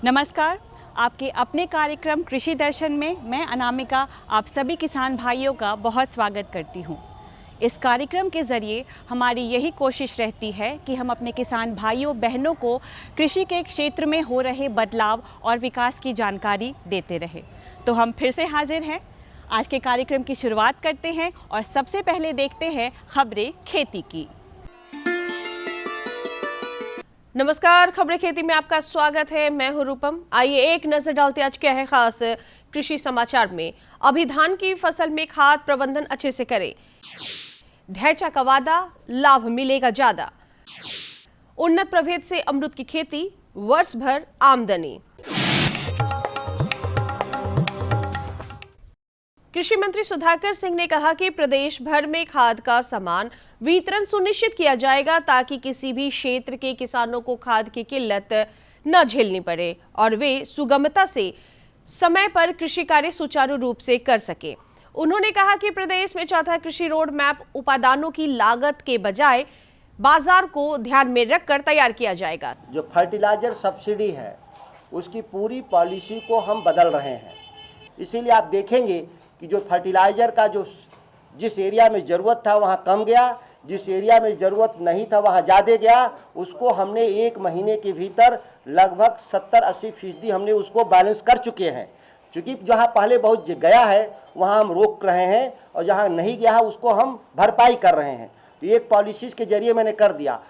नमस्कार। आपके अपने कार्यक्रम कृषि दर्शन में मैं अनामिका आप सभी किसान भाइयों का बहुत स्वागत करती हूँ। इस कार्यक्रम के ज़रिए हमारी यही कोशिश रहती है कि हम अपने किसान भाइयों बहनों को कृषि के क्षेत्र में हो रहे बदलाव और विकास की जानकारी देते रहे। तो हम फिर से हाजिर हैं। आज के कार्यक्रम की शुरुआत करते हैं और सबसे पहले देखते हैं खबरें खेती की। नमस्कार, खबरें खेती में आपका स्वागत है। मैं हूं रूपम। आइए एक नजर डालते आज क्या है खास कृषि समाचार में। अभी धान की फसल में खाद प्रबंधन अच्छे से करें। ढैंचा का वादा, लाभ मिलेगा ज्यादा। उन्नत प्रभेद से अमरूद की खेती, वर्ष भर आमदनी। कृषि मंत्री सुधाकर सिंह ने कहा कि प्रदेश भर में खाद का समान वितरण सुनिश्चित किया जाएगा ताकि किसी भी क्षेत्र के किसानों को खाद की किल्लत न झेलनी पड़े और वे सुगमता से समय पर कृषि कार्य सुचारू रूप से कर सके। उन्होंने कहा कि प्रदेश में चौथा कृषि रोड मैप उपादानों की लागत के बजाय बाजार को ध्यान में रखकर तैयार किया जाएगा। जो फर्टिलाइजर सब्सिडी है उसकी पूरी पॉलिसी को हम बदल रहे हैं। इसीलिए आप देखेंगे कि जो फर्टिलाइज़र का जो जिस एरिया में ज़रूरत था वहाँ कम गया, जिस एरिया में ज़रूरत नहीं था वहाँ ज़्यादा गया। उसको हमने एक महीने के भीतर लगभग 70-80% हमने उसको बैलेंस कर चुके हैं। क्योंकि जहाँ पहले बहुत गया है वहाँ हम रोक रहे हैं और जहाँ नहीं गया है उसको हम भरपाई कर रहे हैं। तो एक पॉलिसीज़ के जरिए मैंने कर दिया।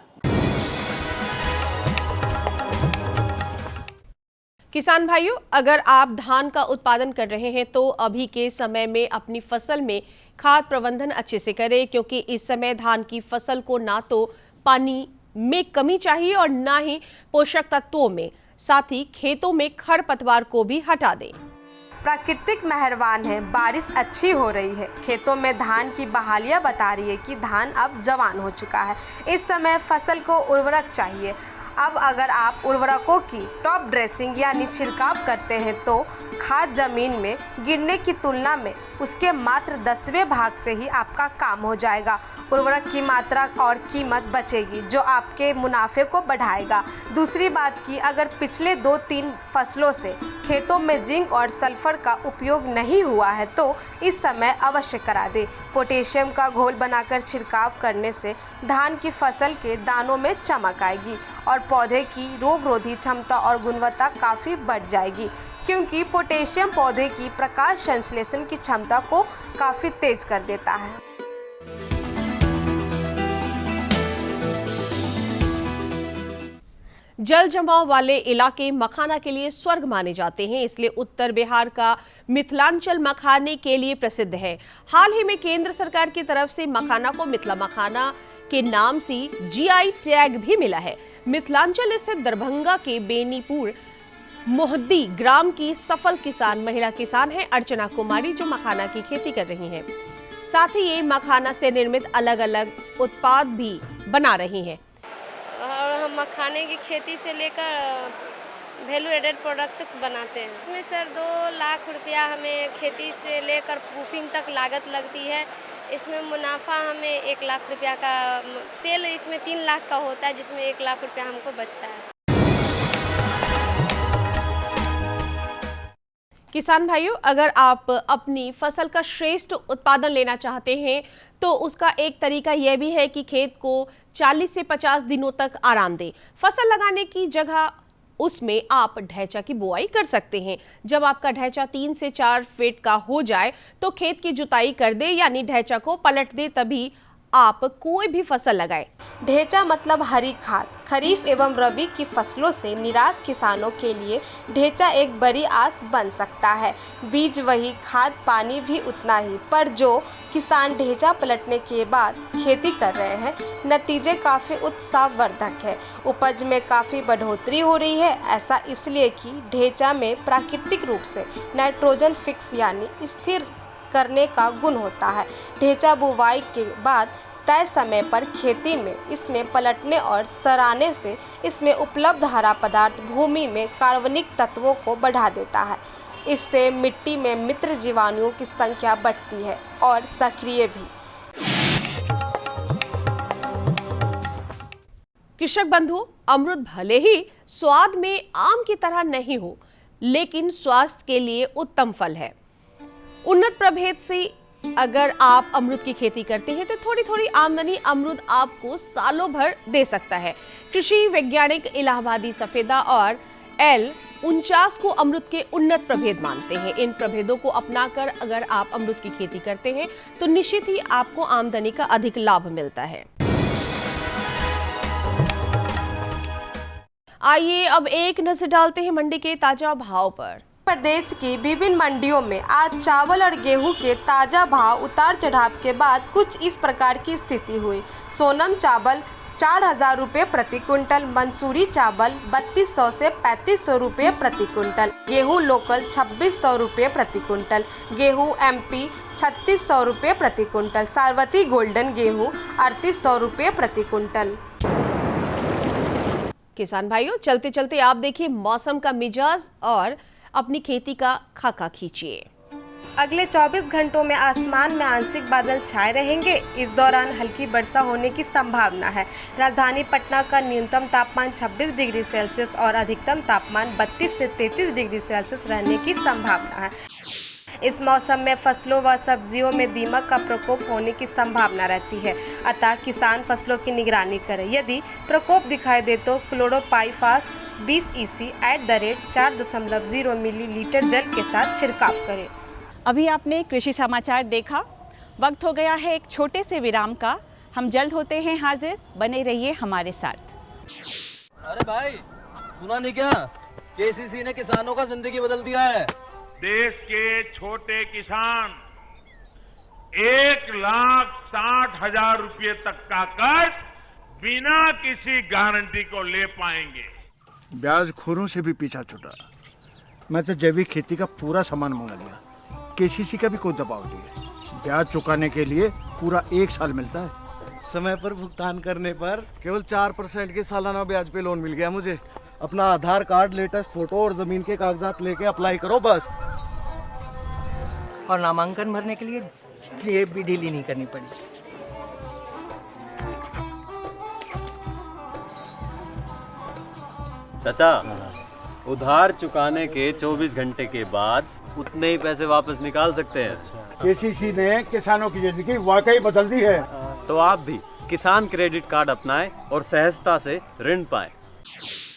किसान भाइयों, अगर आप धान का उत्पादन कर रहे हैं तो अभी के समय में अपनी फसल में खाद प्रबंधन अच्छे से करें, क्योंकि इस समय धान की फसल को ना तो पानी में कमी चाहिए और ना ही पोषक तत्वों में। साथ ही खेतों में खरपतवार को भी हटा दें। प्राकृतिक मेहरबान है, बारिश अच्छी हो रही है। खेतों में धान की बहालियां बता रही है कि धान अब जवान हो चुका है। इस समय फसल को उर्वरक चाहिए। अब अगर आप उर्वरकों की टॉप ड्रेसिंग यानी छिड़काव करते हैं तो खाद जमीन में गिरने की तुलना में उसके मात्र 10वें भाग से ही आपका काम हो जाएगा। उर्वरक की मात्रा और कीमत बचेगी जो आपके मुनाफे को बढ़ाएगा। दूसरी बात कि अगर पिछले 2-3 फसलों से खेतों में जिंक और सल्फर का उपयोग नहीं हुआ है तो इस समय अवश्य करा दें। पोटेशियम का घोल बनाकर छिड़काव करने से धान की फसल के दानों में चमक आएगी और पौधे की रोगरोधी क्षमता और गुणवत्ता काफ़ी बढ़ जाएगी, क्योंकि पोटेशियम पौधे की प्रकाश संश्लेषण की क्षमता को काफ़ी तेज कर देता है। जल जमाव वाले इलाके मखाना के लिए स्वर्ग माने जाते हैं, इसलिए उत्तर बिहार का मिथिलांचल मखाने के लिए प्रसिद्ध है। हाल ही में केंद्र सरकार की तरफ से मखाना को मिथिला मखाना के नाम से जीआई टैग भी मिला है। मिथिलांचल स्थित दरभंगा के बेनीपुर मोहद्दी ग्राम की सफल महिला किसान है अर्चना कुमारी, जो मखाना की खेती कर रही हैं। साथ ही ये मखाना से निर्मित अलग अलग उत्पाद भी बना रही हैं। और हम मखाने की खेती से लेकर वैल्यू एडेड प्रोडक्ट तक बनाते हैं। इसमें सर 2 लाख रुपया हमें खेती से लेकर प्रूफिंग तक लागत लगती है। इसमें मुनाफा हमें 1 लाख रुपया का, सेल इसमें 3 लाख का होता है, जिसमें 1 लाख रुपया हमको बचता है। किसान भाइयों, अगर आप अपनी फसल का श्रेष्ठ उत्पादन लेना चाहते हैं तो उसका एक तरीका यह भी है कि खेत को 40 से 50 दिनों तक आराम दें। फसल लगाने की जगह उसमें आप ढैंचा की बुआई कर सकते हैं। जब आपका ढैंचा 3 से 4 फीट का हो जाए तो खेत की जुताई कर दे, यानी ढैंचा को पलट दे, तभी आप कोई भी फसल लगाएं। ढैंचा मतलब हरी खाद। खरीफ एवं रबी की फसलों से निराश किसानों के लिए ढैंचा एक बड़ी आस बन सकता है। बीज वही, खाद पानी भी उतना ही, पर जो किसान ढैंचा पलटने के बाद खेती कर रहे हैं, नतीजे काफ़ी उत्साहवर्धक है। उपज में काफ़ी बढ़ोतरी हो रही है। ऐसा इसलिए कि ढैंचा में प्राकृतिक रूप से नाइट्रोजन फिक्स यानी स्थिर करने का गुण होता है। ढैंचा बुवाई के बाद तय समय पर खेती में इसमें पलटने और सराने से इसमें उपलब्ध हरा पदार्थ भूमि में कार्बनिक तत्वों को बढ़ा देता है। इससे मिट्टी में मित्र जीवाणुओं की संख्या बढ़ती है और सक्रिय भी। कृषक बंधु, अमरूद भले ही स्वाद में आम की तरह नहीं हो, लेकिन स्वास्थ्य के लिए उत्तम फल है। उन्नत प्रभेद से अगर आप अमरूद की खेती करते हैं तो थोड़ी थोड़ी आमदनी अमरूद आपको सालों भर दे सकता है। कृषि वैज्ञानिक इलाहाबादी सफेदा और L49 को अमरूद के उन्नत प्रभेद मानते हैं। इन प्रभेदों को अपनाकर अगर आप अमरूद की खेती करते हैं तो निश्चित ही आपको आमदनी का अधिक लाभ मिलता है। आइए अब एक नजर डालते हैं मंडी के ताजा भाव पर। प्रदेश की विभिन्न मंडियों में आज चावल और गेहूं के ताजा भाव उतार चढ़ाव के बाद कुछ इस प्रकार की स्थिति हुई। सोनम चावल 4,000 रुपये प्रति क्विंटल, मंसूरी चावल 3200 से 3500 रुपये प्रति क्विंटल, गेहूं लोकल 2600 रुपये प्रति क्विंटल, गेहूं MP 3600 रुपये प्रति क्विंटल, सारवती गोल्डन गेहूं 3800 रुपये प्रति क्विंटल। किसान भाइयों, चलते चलते आप देखिए मौसम का मिजाज और अपनी खेती का खाका खींचिए। अगले 24 घंटों में आसमान में आंशिक बादल छाए रहेंगे। इस दौरान हल्की वर्षा होने की संभावना है। राजधानी पटना का न्यूनतम तापमान 26 डिग्री सेल्सियस और अधिकतम तापमान 32 से 33 डिग्री सेल्सियस रहने की संभावना है। इस मौसम में फसलों व सब्जियों में दीमक का प्रकोप होने की संभावना रहती है, अतः किसान फसलों की निगरानी करें। यदि प्रकोप दिखाई दे तो क्लोरोपाइरिफास 20 EC @ 4.0 मिलीलीटर जल के साथ छिड़काव करें। अभी आपने कृषि समाचार देखा। वक्त हो गया है एक छोटे से विराम का। हम जल्द होते हैं हाजिर, बने रहिए हमारे साथ। अरे भाई, सुना नहीं क्या? KCC ने किसानों का जिंदगी बदल दिया है। देश के छोटे किसान 1,60,000 रुपये तक का कर्ज बिना किसी गारंटी को ले पाएंगे। ब्याज खोरों से भी पीछा छूटा। मैं तो जैविक खेती का पूरा सामान मंगा लिया। KCC का भी कोई दबाव नहीं है। ब्याज चुकाने के लिए पूरा 1 साल मिलता है। समय पर भुगतान करने पर केवल 4% के सालाना ब्याज पे लोन मिल गया मुझे। अपना आधार कार्ड, लेटेस्ट फोटो और जमीन के कागजात लेके अप्लाई करो बस। और नामांकन भरने के लिए जेब भी ढीली नहीं करनी पड़ी। चाचा, उधार चुकाने के 24 घंटे के बाद उतने ही पैसे वापस निकाल सकते हैं। KCC ने किसानों की जिंदगी वाकई बदल दी है। तो आप भी किसान क्रेडिट कार्ड अपनाएं और सहजता से ऋण पाएं।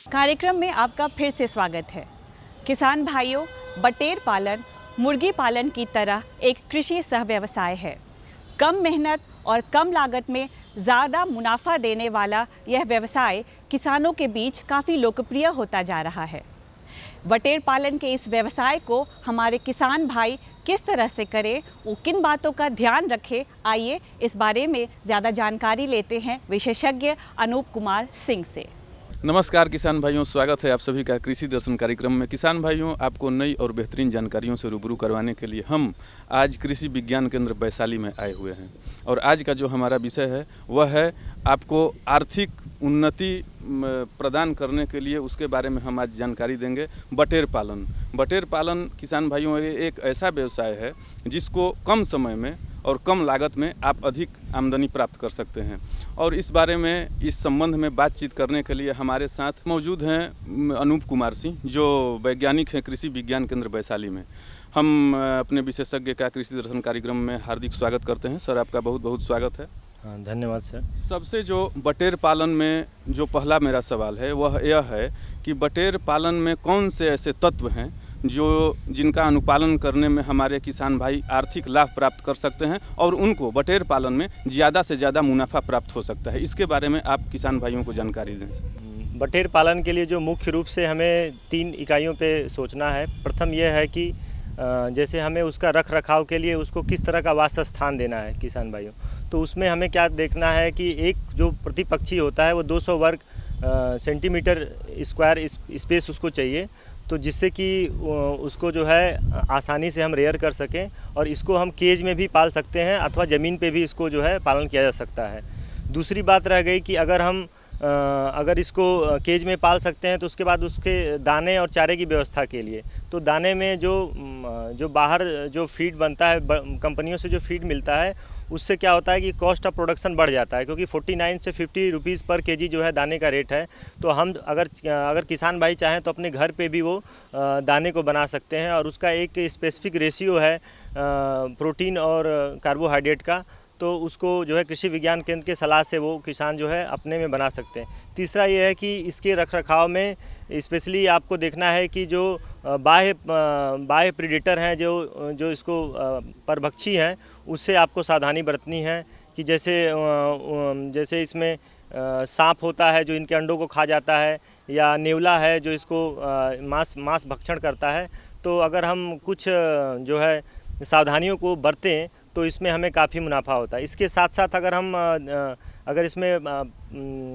कार्यक्रम में आपका फिर से स्वागत है। किसान भाइयों, बटेर पालन मुर्गी पालन की तरह एक कृषि सह व्यवसाय है। कम मेहनत और कम लागत में ज़्यादा मुनाफा देने वाला यह व्यवसाय किसानों के बीच काफ़ी लोकप्रिय होता जा रहा है। बटेर पालन के इस व्यवसाय को हमारे किसान भाई किस तरह से करें, वो किन बातों का ध्यान रखें, आइए इस बारे में ज़्यादा जानकारी लेते हैं विशेषज्ञ अनूप कुमार सिंह से। नमस्कार किसान भाइयों, स्वागत है आप सभी का कृषि दर्शन कार्यक्रम में। किसान भाइयों, आपको नई और बेहतरीन जानकारियों से रूबरू करवाने के लिए हम आज कृषि विज्ञान केंद्र वैशाली में आए हुए हैं। और आज का जो हमारा विषय है वह है आपको आर्थिक उन्नति प्रदान करने के लिए, उसके बारे में हम आज जानकारी देंगे। बटेर पालन। बटेर पालन किसान भाइयों एक ऐसा व्यवसाय है जिसको कम समय में और कम लागत में आप अधिक आमदनी प्राप्त कर सकते हैं। और इस बारे में, इस संबंध में बातचीत करने के लिए हमारे साथ मौजूद हैं अनूप कुमार सिंह, जो वैज्ञानिक हैं कृषि विज्ञान केंद्र वैशाली में। हम अपने विशेषज्ञ का कृषि दर्शन कार्यक्रम में हार्दिक स्वागत करते हैं। सर, आपका बहुत बहुत स्वागत है। हाँ, धन्यवाद सर। सबसे जो बटेर पालन में जो पहला मेरा सवाल है वह यह है कि बटेर पालन में कौन से ऐसे तत्व हैं जिनका अनुपालन करने में हमारे किसान भाई आर्थिक लाभ प्राप्त कर सकते हैं और उनको बटेर पालन में ज़्यादा से ज़्यादा मुनाफा प्राप्त हो सकता है। इसके बारे में आप किसान भाइयों को जानकारी दें। बटेर पालन के लिए जो मुख्य रूप से हमें 3 इकाइयों पे सोचना है। प्रथम यह है कि जैसे हमें उसका रख रखाव के लिए उसको किस तरह का वास स्थान देना है किसान भाइयों। तो उसमें हमें क्या देखना है कि एक जो प्रति पक्षी होता है वो 200 वर्ग सेंटीमीटर स्क्वायर स्पेस उसको चाहिए, तो जिससे कि उसको जो है आसानी से हम रेयर कर सकें। और इसको हम केज में भी पाल सकते हैं अथवा ज़मीन पे भी इसको जो है पालन किया जा सकता है। दूसरी बात रह गई कि अगर इसको केज में पाल सकते हैं तो उसके बाद उसके दाने और चारे की व्यवस्था के लिए, तो दाने में जो बाहर जो फीड बनता है, कंपनियों से जो फीड मिलता है उससे क्या होता है कि कॉस्ट ऑफ प्रोडक्शन बढ़ जाता है, क्योंकि 49 से 50 रुपीज़ पर केजी जो है दाने का रेट है। तो हम अगर किसान भाई चाहें तो अपने घर पे भी वो दाने को बना सकते हैं, और उसका एक स्पेसिफिक रेशियो है प्रोटीन और कार्बोहाइड्रेट का, तो उसको जो है कृषि विज्ञान केंद्र के सलाह से वो किसान जो है अपने में बना सकते हैं। तीसरा ये है कि इसके रखरखाव में स्पेशली आपको देखना है कि जो बाह्य प्रीडेटर हैं, जो इसको परभक्षी हैं, उससे आपको सावधानी बरतनी है कि जैसे इसमें सांप होता है जो इनके अंडों को खा जाता है, या नेवला है जो इसको मांस भक्षण करता है। तो अगर हम कुछ जो है सावधानियों को बरतें तो इसमें हमें काफ़ी मुनाफा होता है। इसके साथ साथ अगर इसमें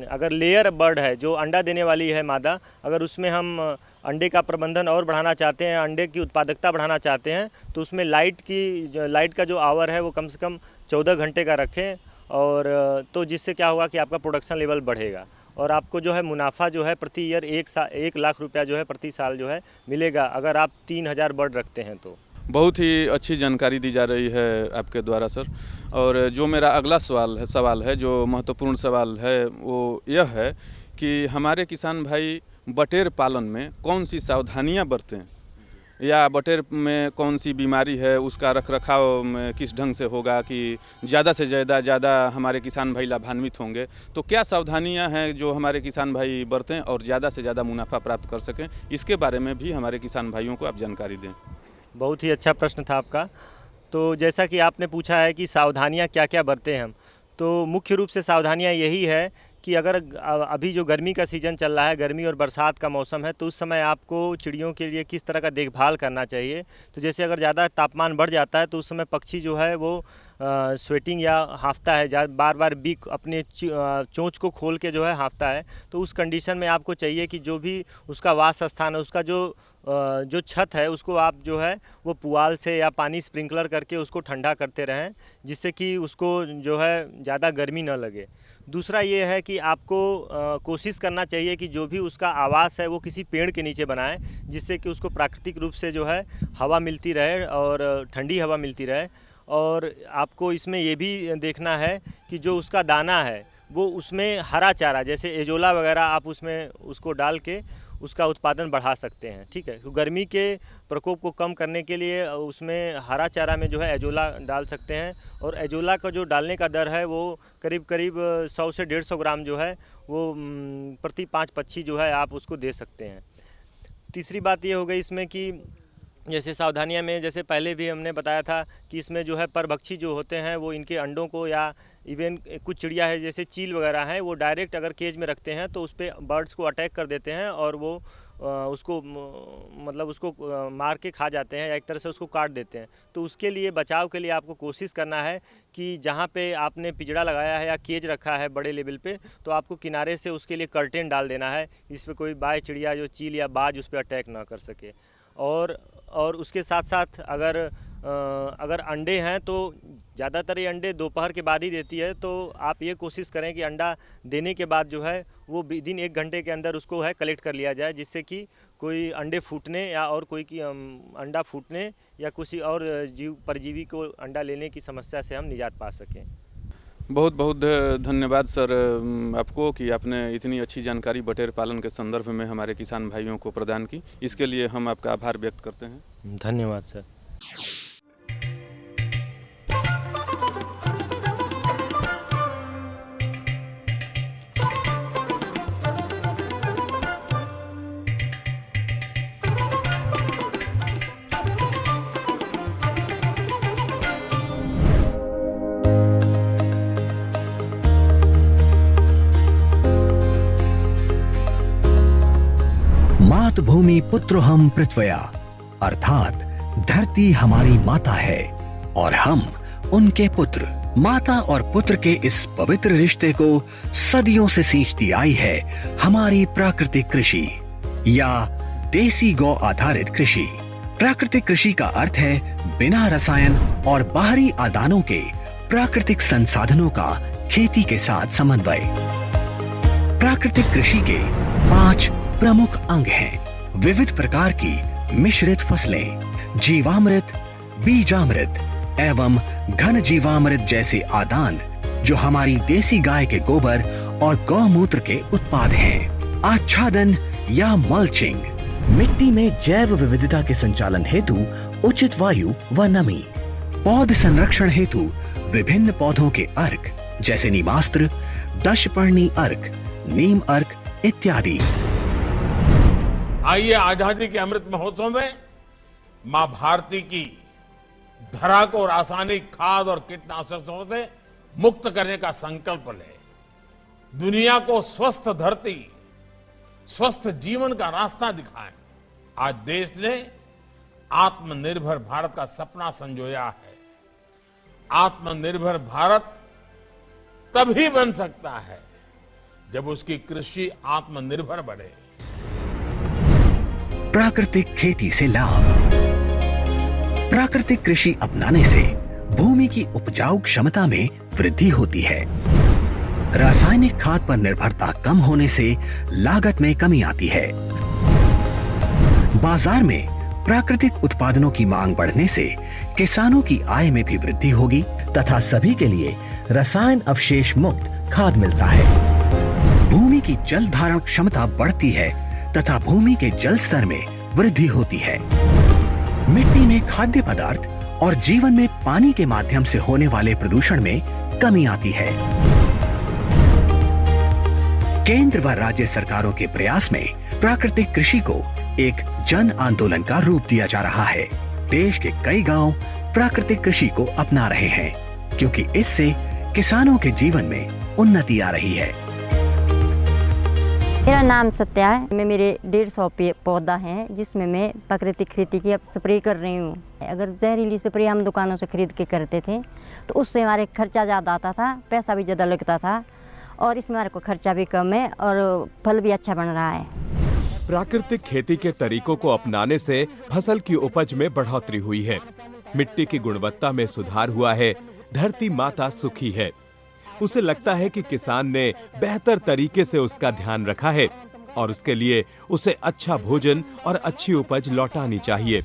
अगर लेयर बर्ड है जो अंडा देने वाली है मादा, अगर उसमें हम अंडे का प्रबंधन और बढ़ाना चाहते हैं, अंडे की उत्पादकता बढ़ाना चाहते हैं, तो उसमें लाइट का जो आवर है वो कम से कम 14 घंटे का रखें, और तो जिससे क्या होगा कि आपका प्रोडक्शन लेवल बढ़ेगा और आपको जो है मुनाफा जो है प्रति ईयर 1 लाख रुपया जो है प्रति साल जो है मिलेगा, अगर आप 3000 बर्ड रखते हैं तो। बहुत ही अच्छी जानकारी दी जा रही है आपके द्वारा सर। और जो मेरा अगला सवाल है जो महत्वपूर्ण सवाल है वो यह है कि हमारे किसान भाई बटेर पालन में कौन सी सावधानियां बरतें, या बटेर में कौन सी बीमारी है, उसका रखरखाव में किस ढंग से होगा कि ज़्यादा से ज़्यादा हमारे किसान भाई लाभान्वित होंगे। तो क्या सावधानियां हैं जो हमारे किसान भाई बरतें और ज़्यादा से ज़्यादा मुनाफा प्राप्त कर सकें, इसके बारे में भी हमारे किसान भाइयों को आप जानकारी दें। बहुत ही अच्छा प्रश्न था आपका। तो जैसा कि आपने पूछा है कि सावधानियां क्या क्या बरतें हम, तो मुख्य रूप से सावधानियां यही है कि अगर अभी जो गर्मी का सीज़न चल रहा है, गर्मी और बरसात का मौसम है, तो उस समय आपको चिड़ियों के लिए किस तरह का देखभाल करना चाहिए। तो जैसे अगर ज़्यादा तापमान बढ़ जाता है तो उस समय पक्षी जो है वो स्वेटिंग या हाँफता है, बार बार बीक अपने चोंच को खोल के जो है हाँफता है। तो उस कंडीशन में आपको चाहिए कि जो भी उसका वास स्थान है, उसका जो छत है, उसको आप जो है वो पुआल से या पानी स्प्रिंकलर करके उसको ठंडा करते रहें, जिससे कि उसको जो है ज़्यादा गर्मी न लगे। दूसरा ये है कि आपको कोशिश करना चाहिए कि जो भी उसका आवास है वो किसी पेड़ के नीचे बनाएं, जिससे कि उसको प्राकृतिक रूप से जो है हवा मिलती रहे और ठंडी हवा मिलती रहे। और आपको इसमें ये भी देखना है कि जो उसका दाना है वो उसमें हरा चारा जैसे एजोला वगैरह आप उसमें उसको डाल के उसका उत्पादन बढ़ा सकते हैं। ठीक है, तो गर्मी के प्रकोप को कम करने के लिए उसमें हरा चारा में जो है एजोला डाल सकते हैं, और एजोला का जो डालने का दर है वो करीब 100 से 150 ग्राम जो है वो प्रति 5 पक्षी जो है आप उसको दे सकते हैं। तीसरी बात ये हो गई इसमें कि जैसे सावधानियां में जैसे पहले भी हमने बताया था कि इसमें जो है परभक्षी जो होते हैं वो इनके अंडों को, या इवन कुछ चिड़िया है जैसे चील वगैरह हैं, वो डायरेक्ट अगर केज में रखते हैं तो उस पर बर्ड्स को अटैक कर देते हैं और वो उसको मार के खा जाते हैं या एक तरह से उसको काट देते हैं। तो उसके लिए बचाव के लिए आपको कोशिश करना है कि जहाँ पे आपने पिंजड़ा लगाया है या केज रखा है बड़े लेवल पे, तो आपको किनारे से उसके लिए कर्टेन डाल देना है, जिस पे कोई बाह्य चिड़िया जो चील या बाज उस पर अटैक ना कर सके। और उसके साथ साथ अगर अंडे हैं तो ज़्यादातर ये अंडे दोपहर के बाद ही देती है, तो आप ये कोशिश करें कि अंडा देने के बाद जो है वो दिन 1 घंटे के अंदर उसको है कलेक्ट कर लिया जाए, जिससे कि कोई अंडे फूटने या और कोई की अंडा फूटने या किसी और परजीवी को अंडा लेने की समस्या से हम निजात पा सकें। बहुत बहुत धन्यवाद सर आपको कि आपने इतनी अच्छी जानकारी बटेर पालन के संदर्भ में हमारे किसान भाइयों को प्रदान की। इसके लिए हम आपका आभार व्यक्त करते हैं। धन्यवाद सर। मातृभूमि पुत्र हम पृथ्व्या, अर्थात धरती हमारी माता है और हम उनके पुत्र। माता और पुत्र के इस पवित्र रिश्ते को सदियों से सींचती आई है हमारी प्राकृतिक कृषि या देसी गौ आधारित कृषि। प्राकृतिक कृषि का अर्थ है बिना रसायन और बाहरी आदानों के प्राकृतिक संसाधनों का खेती के साथ समन्वय। प्राकृतिक कृषि के 5 प्रमुख अंग हैं: विविध प्रकार की मिश्रित फसलें, जीवामृत, बीजामृत, एवं घन जीवामृत जैसे आदान जो हमारी देसी गाय के गोबर और गौमूत्र के उत्पाद हैं। आच्छादन या मल्चिंग, मिट्टी में जैव विविधता के संचालन हेतु उचित वायु व नमी, पौध संरक्षण हेतु विभिन्न पौधों के अर्क जैसे नीमास्त्र, दशपर्णी अर्क, नीम अर्क इत्यादि। आइए आजादी के अमृत महोत्सव में मां भारती की धरा को रासायनिक खाद और कीटनाशकों से मुक्त करने का संकल्प ले। दुनिया को स्वस्थ धरती, स्वस्थ जीवन का रास्ता दिखाएं। आज देश ने आत्मनिर्भर भारत का सपना संजोया है। आत्मनिर्भर भारत तभी बन सकता है जब उसकी कृषि आत्मनिर्भर बने। प्राकृतिक खेती से लाभ। प्राकृतिक कृषि अपनाने से भूमि की उपजाऊ क्षमता में वृद्धि होती है। रासायनिक खाद पर निर्भरता कम होने से लागत में कमी आती है। बाजार में प्राकृतिक उत्पादनों की मांग बढ़ने से किसानों की आय में भी वृद्धि होगी तथा सभी के लिए रसायन अवशेष मुक्त खाद मिलता है। भूमि की जल धारण क्षमता बढ़ती है तथा भूमि के जल स्तर में वृद्धि होती है। मिट्टी में खाद्य पदार्थ और जीवन में पानी के माध्यम से होने वाले प्रदूषण में कमी आती है। केंद्र व राज्य सरकारों के प्रयास में प्राकृतिक कृषि को एक जन आंदोलन का रूप दिया जा रहा है। देश के कई गांव प्राकृतिक कृषि को अपना रहे हैं क्योंकि इससे किसानों के जीवन में उन्नति आ रही है। मेरा नाम सत्या है। मैं मेरे 150 पौधा है जिसमें मैं प्राकृतिक खेती की अब स्प्रे कर रही हूँ। अगर जहरीली स्प्रे हम दुकानों से खरीद के करते थे तो उससे हमारे खर्चा ज़्यादा आता था, पैसा भी ज़्यादा लगता था और इसमें हमारे को खर्चा भी कम है और फल भी अच्छा बन रहा है। प्राकृतिक खेती के तरीकों को अपनाने से फसल की उपज में बढ़ोतरी हुई है, मिट्टी की गुणवत्ता में सुधार हुआ है, धरती माता सुखी है। उसे लगता है कि किसान ने बेहतर तरीके से उसका ध्यान रखा है और उसके लिए उसे अच्छा भोजन और अच्छी उपज लौटानी चाहिए।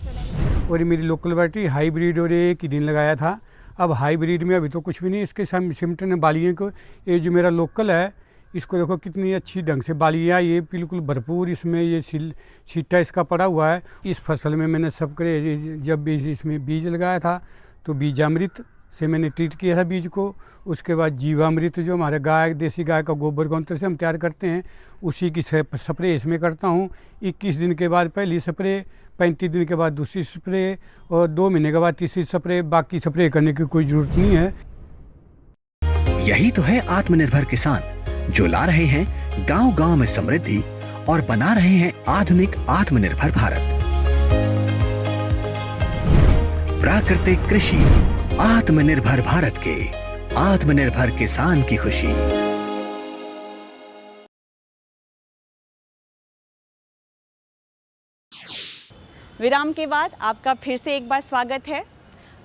और मेरी लोकल वैरायटी हाइब्रिड और एक ही दिन लगाया था। अब हाइब्रिड में अभी तो कुछ भी नहीं, इसके सिमटन ने बालियों को, ये जो मेरा लोकल है इसको देखो कितनी अच्छी ढंग से बालियाँ, ये बिल्कुल भरपूर इसमें ये छिट्टा इसका पड़ा हुआ है। इस फसल में मैंने सबके जब भी इसमें बीज लगाया था तो बीजामृत से मैंने ट्रीट किया था बीज को। उसके बाद जीवामृत जो हमारे गाय देसी गाय का गोबर गौमूत्र से हम तैयार करते हैं उसी की स्प्रे इसमें करता हूँ। 21 दिन के बाद पहली स्प्रे, 35 दिन के बाद दूसरी स्प्रे और 2 महीने के बाद तीसरी स्प्रे। बाकी स्प्रे करने की कोई जरूरत नहीं है। यही तो है आत्मनिर्भर किसान जो ला रहे हैं गांव-गांव में समृद्धि और बना रहे हैं आधुनिक आत्मनिर्भर भारत। प्राकृतिक कृषि आत्मनिर्भर भारत के आत्मनिर्भर किसान की खुशी। विराम के बाद आपका फिर से एक बार स्वागत है।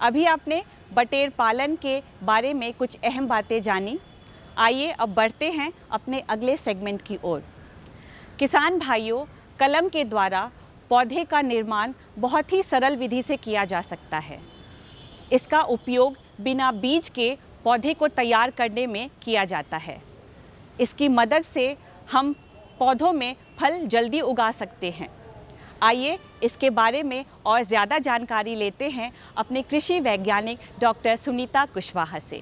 अभी आपने बटेर पालन के बारे में कुछ अहम बातें जानी। आइए अब बढ़ते हैं अपने अगले सेगमेंट की ओर। किसान भाइयों, कलम के द्वारा पौधे का निर्माण बहुत ही सरल विधि से किया जा सकता है। इसका उपयोग बिना बीज के पौधे को तैयार करने में किया जाता है। इसकी मदद से हम पौधों में फल जल्दी उगा सकते हैं। आइए इसके बारे में और ज़्यादा जानकारी लेते हैं अपने कृषि वैज्ञानिक डॉक्टर सुनीता कुशवाहा से।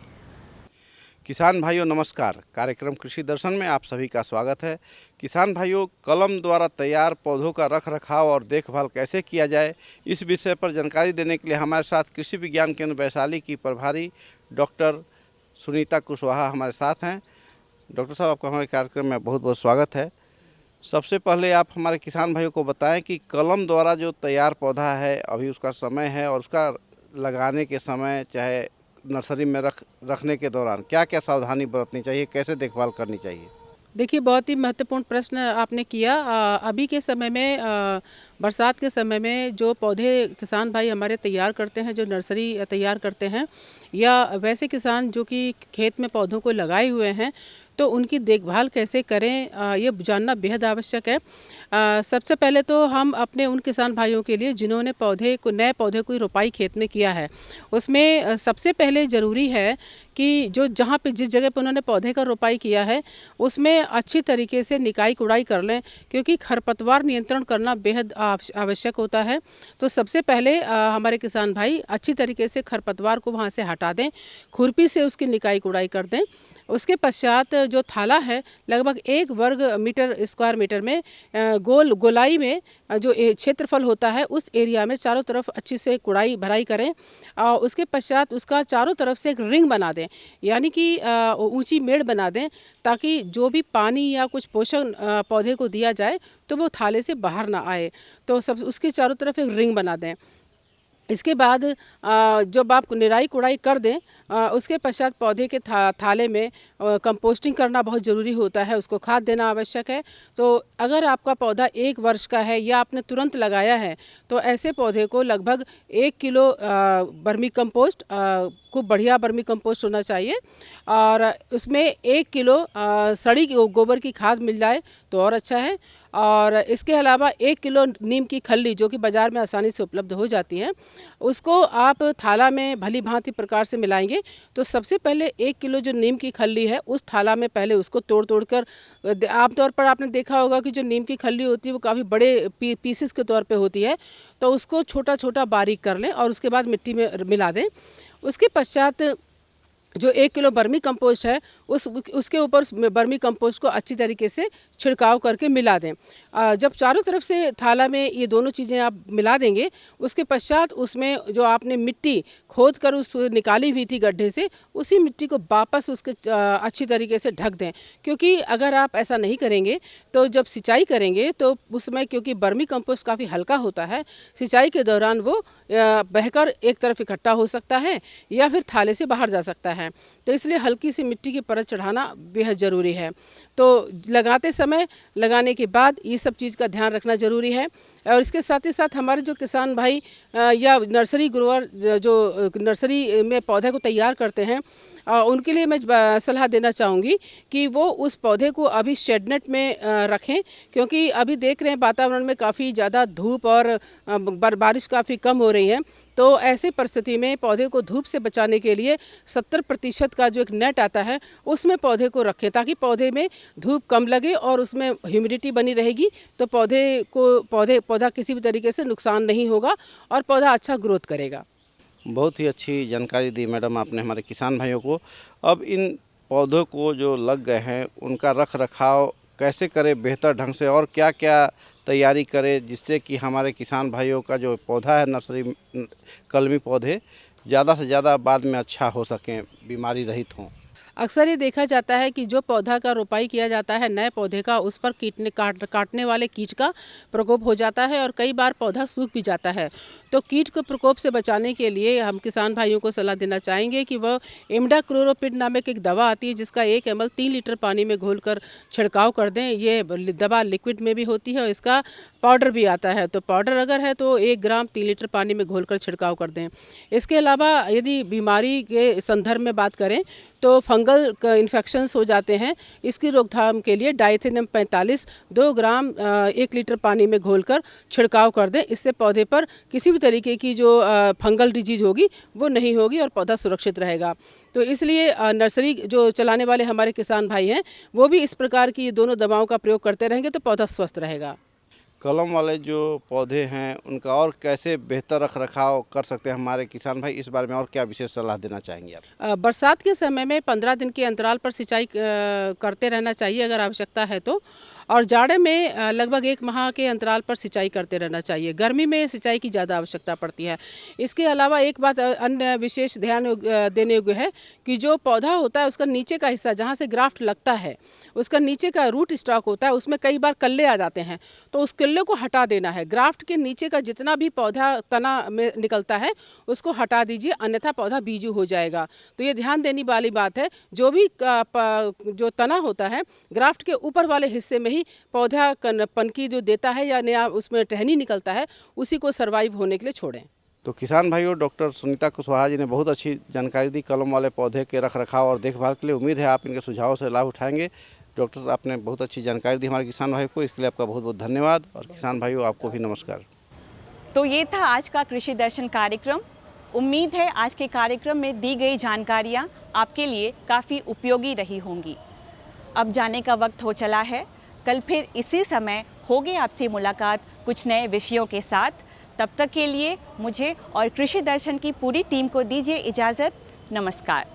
किसान भाइयों नमस्कार। कार्यक्रम कृषि दर्शन में आप सभी का स्वागत है। किसान भाइयों, कलम द्वारा तैयार पौधों का रख रखाव और देखभाल कैसे किया जाए, इस विषय पर जानकारी देने के लिए हमारे साथ कृषि विज्ञान केंद्र वैशाली की प्रभारी डॉक्टर सुनीता कुशवाहा हमारे साथ हैं। डॉक्टर साहब, आपका हमारे कार्यक्रम में बहुत बहुत स्वागत है। सबसे पहले आप हमारे किसान भाइयों को बताएं कि कलम द्वारा जो तैयार पौधा है अभी उसका समय है और उसका लगाने के समय चाहे नर्सरी में रखने के दौरान क्या क्या सावधानी बरतनी चाहिए, कैसे देखभाल करनी चाहिए? देखिए, बहुत ही महत्वपूर्ण प्रश्न आपने किया। अभी के समय में बरसात के समय में जो पौधे किसान भाई हमारे तैयार करते हैं, जो नर्सरी तैयार करते हैं, या वैसे किसान जो कि खेत में पौधों को लगाए हुए हैं, तो उनकी देखभाल कैसे करें ये जानना बेहद आवश्यक है। सबसे पहले तो हम अपने उन किसान भाइयों के लिए जिन्होंने नए पौधे की रोपाई खेत में किया है, उसमें सबसे पहले ज़रूरी है कि जहाँ पे जिस जगह पे उन्होंने पौधे का रोपाई किया है उसमें अच्छी तरीके से निकाई कुड़ाई कर लें, क्योंकि खरपतवार नियंत्रण करना बेहद आवश्यक होता है। तो सबसे पहले हमारे किसान भाई अच्छी तरीके से खरपतवार को वहाँ से हटा दें, खुरपी से उसकी निकाई कुड़ाई कर दें। उसके पश्चात जो थाला है लगभग 1 वर्ग मीटर स्क्वायर मीटर में गोलाई में जो क्षेत्रफल होता है उस एरिया में चारों तरफ अच्छी से कुड़ाई भराई करें। और उसके पश्चात उसका चारों तरफ से एक रिंग बना दें, यानी कि ऊंची मेड़ बना दें, ताकि जो भी पानी या कुछ पोषण पौधे को दिया जाए तो वो थाले से बाहर ना आए। तो सब उसके चारों तरफ एक रिंग बना दें। इसके बाद जब आप निराई कुड़ाई कर दें उसके पश्चात पौधे के थाले में कंपोस्टिंग करना बहुत ज़रूरी होता है, उसको खाद देना आवश्यक है। तो अगर आपका पौधा 1 वर्ष का है या आपने तुरंत लगाया है तो ऐसे पौधे को लगभग 1 किलो वर्मी कंपोस्ट खूब बढ़िया वर्मी कंपोस्ट होना चाहिए, और उसमें 1 किलो सड़ी गोबर की खाद मिल जाए तो और अच्छा है। और इसके अलावा 1 किलो नीम की खल्ली जो कि बाज़ार में आसानी से उपलब्ध हो जाती है, उसको आप थाला में भली भांति प्रकार से मिलाएंगे। तो सबसे पहले 1 किलो जो नीम की खल्ली है उस थाला में पहले उसको तोड़ कर, आमतौर पर आपने देखा होगा कि जो नीम की खल्ली होती है वो काफ़ी बड़े पीसेस के तौर पे होती है, तो उसको छोटा छोटा बारीक कर लें और उसके बाद मिट्टी में मिला दें। उसके पश्चात जो 1 किलो वर्मी कंपोस्ट है उसके ऊपर वर्मी कंपोस्ट को अच्छी तरीके से छिड़काव करके मिला दें। जब चारों तरफ से थाला में ये दोनों चीज़ें आप मिला देंगे, उसके पश्चात उसमें जो आपने मिट्टी खोद कर उस निकाली हुई थी गड्ढे से, उसी मिट्टी को वापस उसके अच्छी तरीके से ढक दें। क्योंकि अगर आप ऐसा नहीं करेंगे तो जब सिंचाई करेंगे तो उसमें, क्योंकि वर्मी कंपोस्ट काफ़ी हल्का होता है, सिंचाई के दौरान वो बहकर एक तरफ इकट्ठा हो सकता है या फिर थाले से बाहर जा सकता है। तो इसलिए हल्की सी मिट्टी की परत चढ़ाना बेहद ज़रूरी है। तो लगाते समय, लगाने के बाद ये सब चीज़ का ध्यान रखना ज़रूरी है। और इसके साथ ही साथ हमारे जो किसान भाई या नर्सरी ग्रोअर जो नर्सरी में पौधे को तैयार करते हैं, उनके लिए मैं सलाह देना चाहूँगी कि वो उस पौधे को अभी शेडनेट में रखें, क्योंकि अभी देख रहे हैं वातावरण में काफ़ी ज़्यादा धूप और बारिश काफ़ी कम हो रही है। तो ऐसी परिस्थिति में पौधे को धूप से बचाने के लिए 70% का जो एक नेट आता है उसमें पौधे को रखें, ताकि पौधे में धूप कम लगे और उसमें ह्यूमिडिटी बनी रहेगी। तो पौधा किसी भी तरीके से नुकसान नहीं होगा और पौधा अच्छा ग्रोथ करेगा। बहुत ही अच्छी जानकारी दी मैडम आपने हमारे किसान भाइयों को। अब इन पौधों को जो लग गए हैं उनका रख रखाव कैसे करें बेहतर ढंग से, और क्या क्या तैयारी करें जिससे कि हमारे किसान भाइयों का जो पौधा है नर्सरी कलमी पौधे ज़्यादा से ज़्यादा बाद में अच्छा हो सकें, बीमारी रहित हों। अक्सर ये देखा जाता है कि जो पौधा का रोपाई किया जाता है नए पौधे का, उस पर काटने वाले कीट का प्रकोप हो जाता है और कई बार पौधा सूख भी जाता है। तो कीट के प्रकोप से बचाने के लिए हम किसान भाइयों को सलाह देना चाहेंगे कि वह इमिडाक्लोप्रिड नामक एक दवा आती है जिसका 1 ml 3 लीटर पानी में घोलकर छिड़काव कर दें। ये दवा लिक्विड में भी होती है और इसका पाउडर भी आता है। तो पाउडर अगर है तो 1 ग्राम 3 लीटर पानी में घोलकर छिड़काव कर दें। इसके अलावा यदि बीमारी के संदर्भ में बात करें तो फंगल इन्फेक्शंस हो जाते हैं, इसकी रोकथाम के लिए डाइथेनियम 45 2 ग्राम 1 लीटर पानी में घोलकर छिड़काव कर दें। इससे पौधे पर किसी भी तरीके की जो फंगल डिजीज होगी वो नहीं होगी और पौधा सुरक्षित रहेगा। तो इसलिए नर्सरी जो चलाने वाले हमारे किसान भाई हैं वो भी इस प्रकार की दोनों दवाओं का प्रयोग करते रहेंगे तो पौधा स्वस्थ रहेगा। कलम वाले जो पौधे हैं उनका और कैसे बेहतर रख रखाव कर सकते हैं हमारे किसान भाई, इस बारे में और क्या विशेष सलाह देना चाहेंगे आप? बरसात के समय में 15 दिन के अंतराल पर सिंचाई करते रहना चाहिए अगर आवश्यकता है तो, और जाड़े में लगभग 1 माह के अंतराल पर सिंचाई करते रहना चाहिए। गर्मी में सिंचाई की ज़्यादा आवश्यकता पड़ती है। इसके अलावा एक बात अन्य विशेष ध्यान देने योग्य है कि जो पौधा होता है उसका नीचे का हिस्सा जहाँ से ग्राफ्ट लगता है, उसका नीचे का रूट स्टॉक होता है, उसमें कई बार कल्ले आ जाते हैं, तो उस कल्ले को हटा देना है। ग्राफ्ट के नीचे का जितना भी पौधा तना में निकलता है उसको हटा दीजिए, अन्यथा पौधा बीजू हो जाएगा। तो ये ध्यान देने वाली बात है। जो भी जो तना होता है ग्राफ्ट के ऊपर वाले हिस्से में ही पौधा पनकी जो देता है या नया उसमें टहनी निकलता है, उसी को सर्वाइव होने के लिए छोड़ें। तो किसान भाइयों, डॉक्टर सुनीता कुशवाहा जी ने बहुत अच्छी जानकारी दी कलम वाले पौधे के रख रखाव और देखभाल के लिए। उम्मीद है आप इनके सुझावों से लाभ उठाएंगे। डॉक्टर, आपने बहुत अच्छी जानकारी दी हमारे किसान भाई को, इसके लिए आपका बहुत बहुत धन्यवाद। और किसान भाइयों, आपको भी नमस्कार। तो ये था आज का कृषि दर्शन कार्यक्रम। उम्मीद है आज के कार्यक्रम में दी गई जानकारियाँ आपके लिए काफ़ी उपयोगी रही होंगी। अब जाने का वक्त हो चला है। कल फिर इसी समय होगी आपसे मुलाकात कुछ नए विषयों के साथ। तब तक के लिए मुझे और कृषि दर्शन की पूरी टीम को दीजिए इजाज़त। नमस्कार।